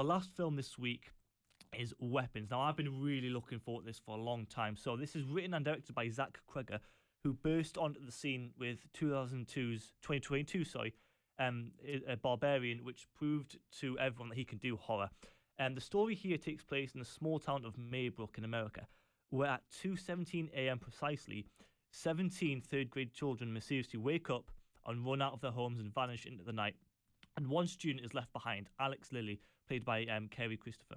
our last film this week is Weapons. Now, I've been really looking forward to this for a long time. So this is written and directed by Zach Cregger, who burst onto the scene with 2022, Barbarian, which proved to everyone that he can do horror. The story here takes place in the small town of Maybrook in America, where at 2:17 a.m. precisely, 17 third-grade children mysteriously wake up and run out of their homes and vanish into the night. And one student is left behind, Alex Lilly, played by Kerry Christopher.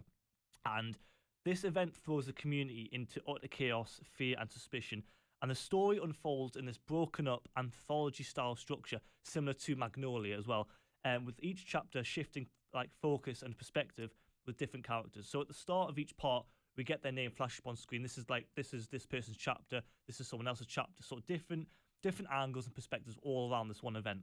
And this event throws the community into utter chaos, fear, and suspicion. And the story unfolds in this broken-up anthology-style structure, similar to Magnolia as well, with each chapter shifting focus and perspective with different characters. So at the start of each part, we get their name flashed up on screen. This is this person's chapter. This is someone else's chapter. So different angles and perspectives all around this one event.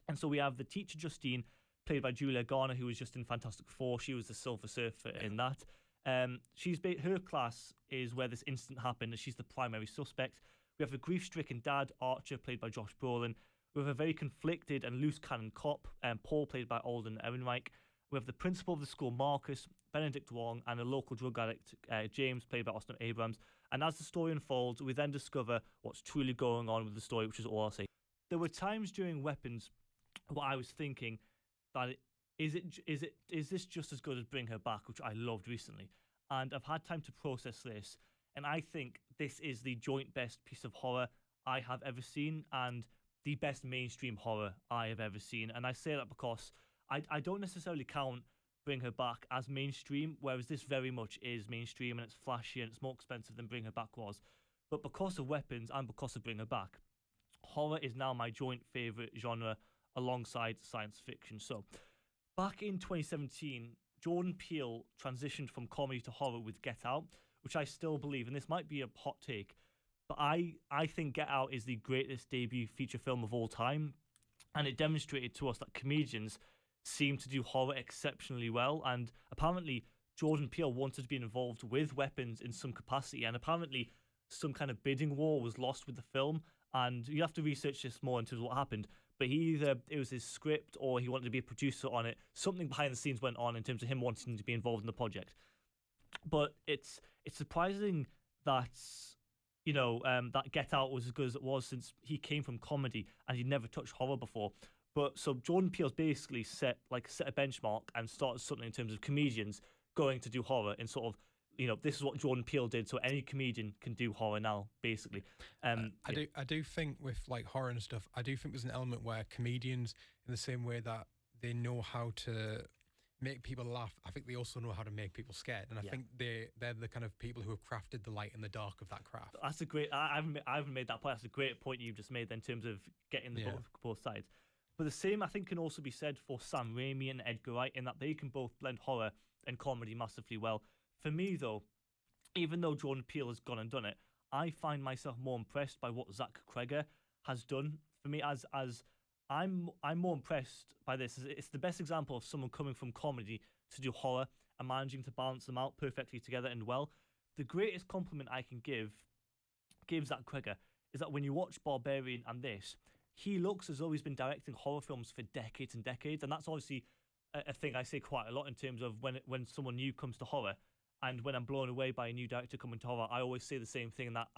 And so we have the teacher Justine, played by Julia Garner, who was just in Fantastic Four. She was the Silver Surfer in that. Her class is where this incident happened, and she's the primary suspect. We have a grief-stricken dad, Archer, played by Josh Brolin. We have a very conflicted and loose cannon cop, Paul, played by Alden Ehrenreich. We have the principal of the school, Marcus, Benedict Wong, and a local drug addict, James, played by Austin Abrams. And as the story unfolds, we then discover what's truly going on with the story, which is all I'll say. There were times during Weapons where I was thinking that is this just as good as Bring Her Back, which I loved recently? And I've had time to process this, and I think this is the joint best piece of horror I have ever seen, and the best mainstream horror I have ever seen. And I say that because I don't necessarily count Bring Her Back as mainstream, whereas this very much is mainstream, and it's flashy and it's more expensive than Bring Her Back was. But because of Weapons and because of Bring Her Back, horror is now my joint favourite genre alongside science fiction. So back in 2017, Jordan Peele transitioned from comedy to horror with Get Out, which I still believe, and this might be a hot take, but I think Get Out is the greatest debut feature film of all time, and it demonstrated to us that comedians seem to do horror exceptionally well. And apparently Jordan Peele wanted to be involved with Weapons in some capacity, and apparently some kind of bidding war was lost with the film, and you have to research this more in terms of what happened, but it was his script or he wanted to be a producer on it. Something behind the scenes went on in terms of him wanting to be involved in the project. But it's surprising that that Get Out was as good as it was, since he came from comedy and he'd never touched horror before. But so Jordan Peele's basically set a benchmark and started something in terms of comedians going to do horror, and sort of, this is what Jordan Peele did, so any comedian can do horror now, basically. I do think with horror and stuff, I do think there's an element where comedians, in the same way that they know how to make people laugh, I think they also know how to make people scared, and I think they're the kind of people who have crafted the light and the dark of that craft. That's a great. I haven't made that point. That's a great point you've just made in terms of getting the both sides. But the same, I think, can also be said for Sam Raimi and Edgar Wright, in that they can both blend horror and comedy massively well. For me, though, even though Jordan Peele has gone and done it, I find myself more impressed by what Zach Cregger has done. For me, as I'm more impressed by this. It's the best example of someone coming from comedy to do horror and managing to balance them out perfectly together and well. The greatest compliment I can give Zach Cregger is that when you watch Barbarian and this, he looks as though he's been directing horror films for decades and decades, and that's obviously a thing I say quite a lot in terms of when someone new comes to horror. And when I'm blown away by a new director coming to horror, I always say the same thing, in that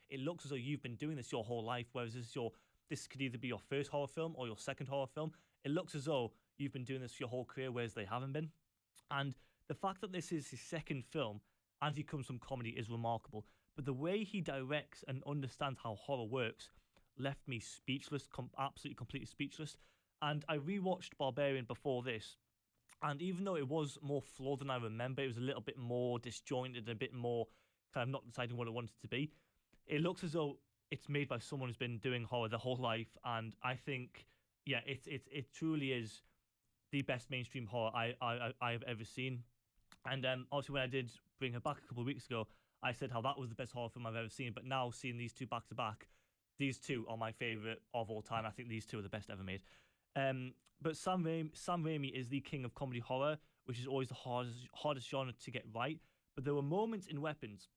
it looks as though you've been doing this your whole life, whereas this could either be your first horror film or your second horror film. It looks as though you've been doing this for your whole career, whereas they haven't been. And the fact that this is his second film and he comes from comedy is remarkable. But the way he directs and understands how horror works left me speechless, absolutely completely speechless. And I rewatched Barbarian before this, and even though it was more flawed than I remember, it was a little bit more disjointed, a bit more kind of not deciding what it wanted to be. It looks as though it's made by someone who's been doing horror their whole life, and I think, it truly is the best mainstream horror I have ever seen. And obviously when I did Bring Her Back a couple of weeks ago, I said how that was the best horror film I've ever seen, but now seeing these two back to back, these two are my favourite of all time. I think these two are the best ever made. But Sam Raimi is the king of comedy horror, which is always the hardest genre to get right. But there were moments in Weapons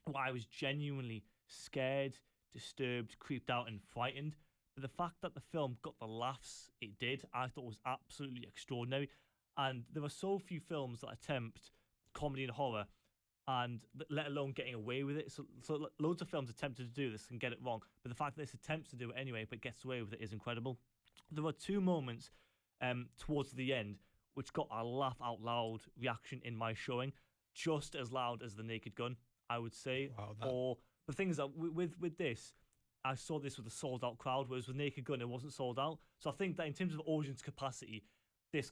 where I was genuinely scared, disturbed, creeped out, and frightened. But the fact that the film got the laughs it did, I thought was absolutely extraordinary. And there are so few films that attempt comedy and horror, and let alone getting away with it. So loads of films attempted to do this and get it wrong, but the fact that this attempts to do it anyway, but gets away with it, is incredible. There were two moments towards the end which got a laugh out loud reaction in my showing, just as loud as the Naked Gun, I would say. Wow, Or the thing is that with this, I saw this with a sold out crowd, whereas with Naked Gun it wasn't sold out. So I think that in terms of audience capacity, this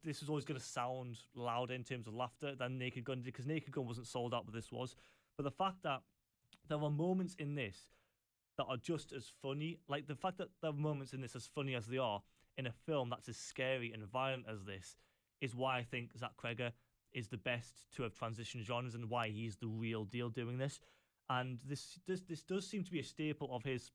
is always going to sound louder in terms of laughter than Naked Gun did, because Naked Gun wasn't sold out, but this was. But the fact that there are moments in this that are just as funny, like the fact that there are moments in this as funny as they are in a film that's as scary and violent as this, is why I think Zach Cregger is the best to have transitioned genres and why he's the real deal doing this. And this does seem to be a staple of his,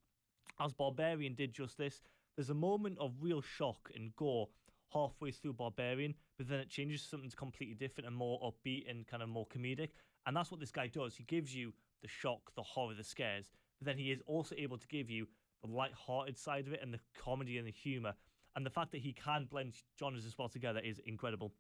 as Barbarian did just this. There's a moment of real shock and gore halfway through Barbarian, but then it changes to something completely different and more upbeat and kind of more comedic. And that's what this guy does. He gives you the shock, the horror, the scares, but then he is also able to give you the light-hearted side of it and the comedy and the humor. And the fact that he can blend genres as well together is incredible.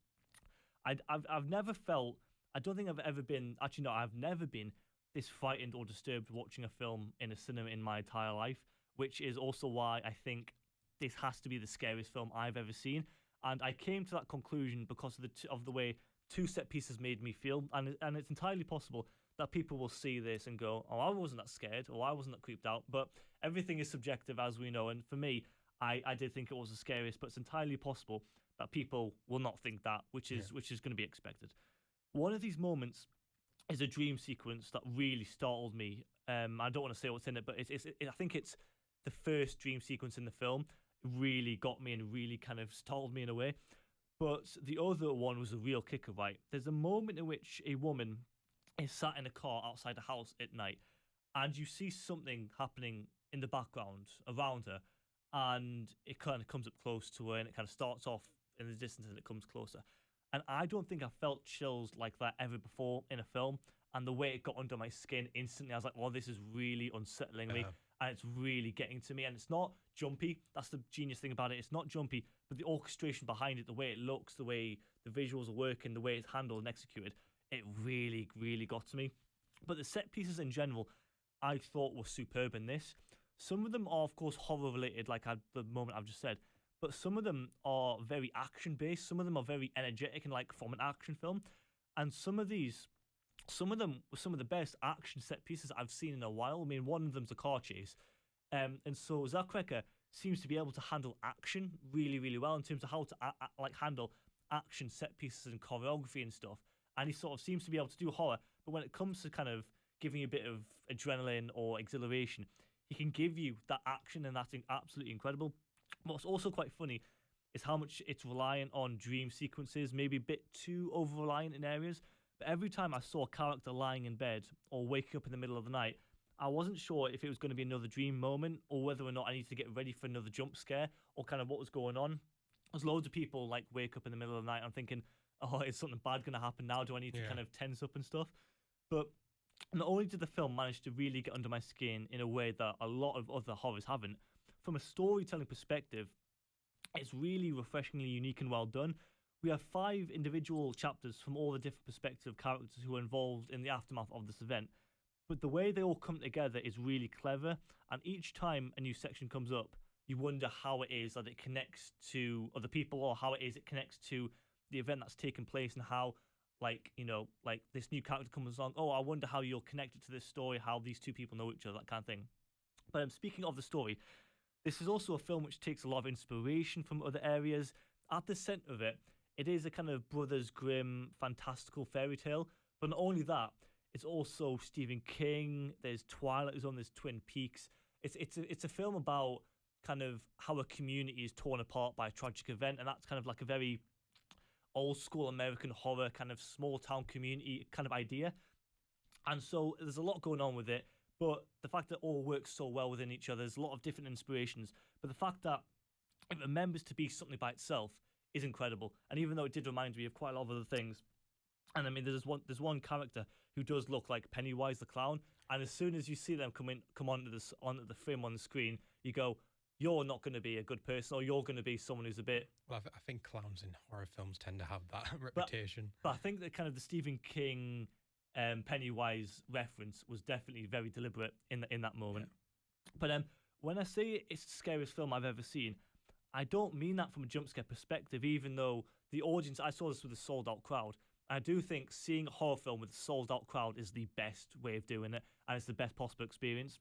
I've never felt, I don't think I've ever been, actually no, I've never been this frightened or disturbed watching a film in a cinema in my entire life, which is also why I think this has to be the scariest film I've ever seen. And I came to that conclusion because of the way two set pieces made me feel. And it's entirely possible that people will see this and go, oh, I wasn't that scared, or I wasn't that creeped out. But everything is subjective, as we know. And for me, I did think it was the scariest, but it's entirely possible that people will not think that, which is going to be expected. One of these moments is a dream sequence that really startled me. I don't want to say what's in it, but I think it's the first dream sequence in the film. It really got me and really kind of startled me in a way. But the other one was a real kicker, right? There's a moment in which a woman is sat in a car outside a house at night, and you see something happening in the background around her, and it kind of comes up close to her, and it kind of starts off in the distance and it comes closer. And I don't think I felt chills like that ever before in a film. And the way it got under my skin instantly, I was like, oh, this is really unsettling me. And it's really getting to me. And it's not jumpy. That's the genius thing about it. It's not jumpy, but the orchestration behind it, the way it looks, the way the visuals are working, the way it's handled and executed, it really, really got to me. But the set pieces in general, I thought were superb in this. Some of them are, of course, horror related, like the moment I've just said. But some of them are very action based. Some of them are very energetic and like from an action film. And some of them were some of the best action set pieces I've seen in a while. I mean, one of them's a car chase. And so Zach Cregger seems to be able to handle action really, really well in terms of how to like handle action set pieces and choreography and stuff. And he sort of seems to be able to do horror. But when it comes to kind of giving you a bit of adrenaline or exhilaration, he can give you that action, and that's absolutely incredible. What's also quite funny is how much it's reliant on dream sequences, maybe a bit too over-reliant in areas. But every time I saw a character lying in bed or waking up in the middle of the night, I wasn't sure if it was going to be another dream moment or whether or not I needed to get ready for another jump scare or kind of what was going on. There's loads of people like wake up in the middle of the night and I'm thinking, oh, is something bad going to happen now? Do I need to kind of tense up and stuff? But not only did the film manage to really get under my skin in a way that a lot of other horrors haven't, from a storytelling perspective, it's really refreshingly unique and well done. We have 5 individual chapters from all the different perspectives of characters who are involved in the aftermath of this event. But the way they all come together is really clever, and each time a new section comes up, you wonder how it is that it connects to other people, or how it is it connects to the event that's taken place, and how, like, you know, like this new character comes along, oh, I wonder how you're connected to this story, how these two people know each other, that kind of thing. But speaking of the story, this is also a film which takes a lot of inspiration from other areas. At the centre of it, it is a kind of Brothers Grimm fantastical fairy tale. But not only that, it's also Stephen King. There's Twilight Zone. There's Twin Peaks. It's a film about kind of how a community is torn apart by a tragic event, and that's kind of like a very old school American horror kind of small town community kind of idea. And so there's a lot going on with it. But the fact that it all works so well within each other, there's a lot of different inspirations. But the fact that it remembers to be something by itself is incredible. And even though it did remind me of quite a lot of other things, and I mean, there's one character who does look like Pennywise the clown, and as soon as you see them come onto the frame on the screen, you go, you're not going to be a good person, or you're going to be someone who's a bit. Well, I think clowns in horror films tend to have that But, reputation. but I think that kind of the Stephen King Pennywise reference was definitely very deliberate in that moment. Yeah. But when I say it's the scariest film I've ever seen, I don't mean that from a jump scare perspective, even though the audience, I saw this with a sold out crowd. I do think seeing a horror film with a sold out crowd is the best way of doing it, and it's the best possible experience.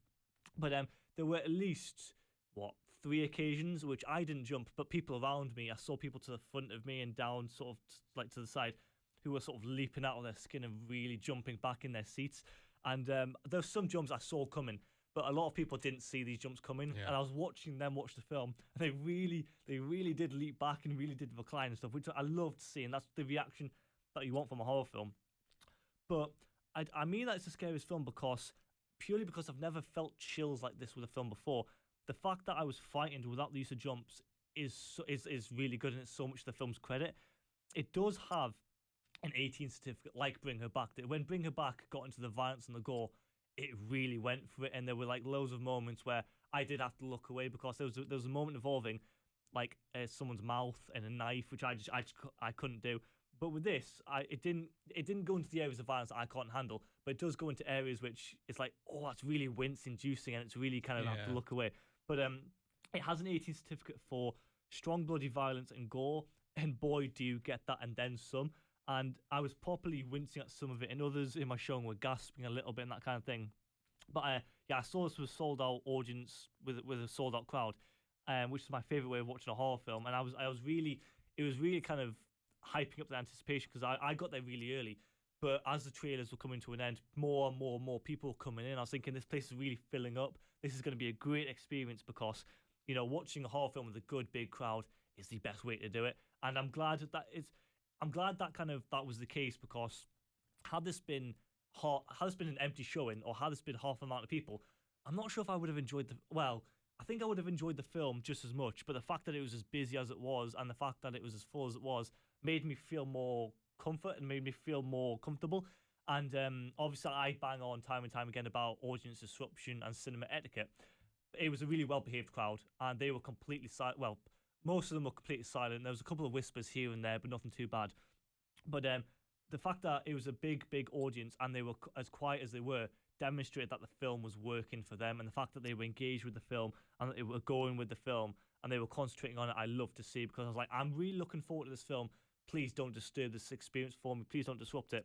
But there were at least, 3 occasions which I didn't jump, but people around me, I saw people to the front of me and down, sort of like to the side, who were sort of leaping out of their skin and really jumping back in their seats. And there's some jumps I saw coming, but a lot of people didn't see these jumps coming. Yeah. And I was watching them watch the film, and they really did leap back and really did recline and stuff, which I loved seeing. That's the reaction that you want from a horror film. But I mean that it's the scariest film purely because I've never felt chills like this with a film before. The fact that I was frightened without the use of jumps is really good, and it's so much to the film's credit. It does have an 18 certificate like Bring Her Back. When Bring Her Back got into the violence and the gore, it really went for it, and there were like loads of moments where I did have to look away because there was a moment involving like someone's mouth and a knife, which I couldn't do. But with this, it didn't go into the areas of violence that I can't handle, but it does go into areas which it's like, oh, that's really wince-inducing, and it's really kind of have to look away. But it has an 18 certificate for strong bloody violence and gore, and boy, do you get that and then some. And I was properly wincing at some of it, and others in my showing were gasping a little bit and that kind of thing. But I saw this with a sold out audience with a sold out crowd, which is my favorite way of watching a horror film. And it was really kind of hyping up the anticipation because I got there really early. But as the trailers were coming to an end, more and more people were coming in. I was thinking this place is really filling up. This is going to be a great experience because, watching a horror film with a good big crowd is the best way to do it. And I'm glad that was the case because had this been an empty showing or had this been half the amount of people, I'm not sure if I would have enjoyed I think I would have enjoyed the film just as much. But the fact that it was as busy as it was and the fact that it was as full as it was made me feel more comfort and made me feel more comfortable. And obviously I bang on time and time again about audience disruption and cinema etiquette. It was a really well-behaved crowd, and they were completely silent. Well, most of them were completely silent. There was a couple of whispers here and there, but nothing too bad. But the fact that it was a big audience and they were as quiet as they were demonstrated that the film was working for them. And the fact that they were engaged with the film and that they were going with the film and they were concentrating on it, I love to see, because I was like, I'm really looking forward to this film. Please don't disturb this experience for me. Please don't disrupt it.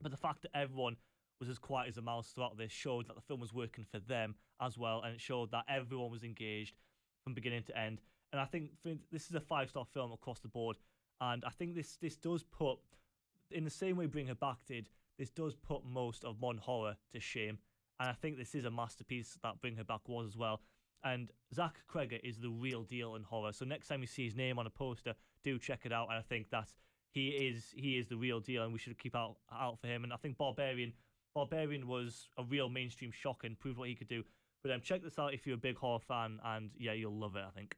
But the fact that everyone was as quiet as a mouse throughout this showed that the film was working for them as well, and it showed that everyone was engaged from beginning to end. And I think this is a 5-star film across the board, and I think this does put, in the same way Bring Her Back did, this does put most of modern horror to shame. And I think this is a masterpiece that Bring Her Back was as well. And Zach Cregger is the real deal in horror. So next time you see his name on a poster, do check it out. And I think that he is the real deal, and we should keep out for him. And I think Barbarian was a real mainstream shock and proved what he could do. But check this out if you're a big horror fan, and yeah, you'll love it, I think.